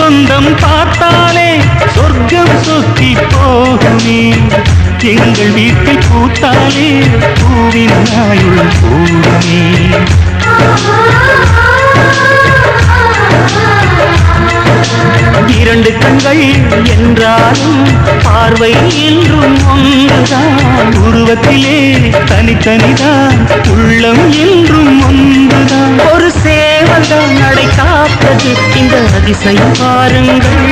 சொந்தம் பார்த்தாலே சொர்க்கம் சொத்தி போகுமே. எங்கள் வீட்டில் பூத்தாலே பூவின் ஆயுள் கூடுமே. இரண்டு கண்கள் என்றாலும் பார்வை என்றும் ஒன்றுதான். உருவத்திலே தனித்தனிதான், உள்ளம் என்றும் ஒன்றுதான். ஒரு சேவல்தான் நடை காப்பது இந்த அதிசயம் பாருங்கள்.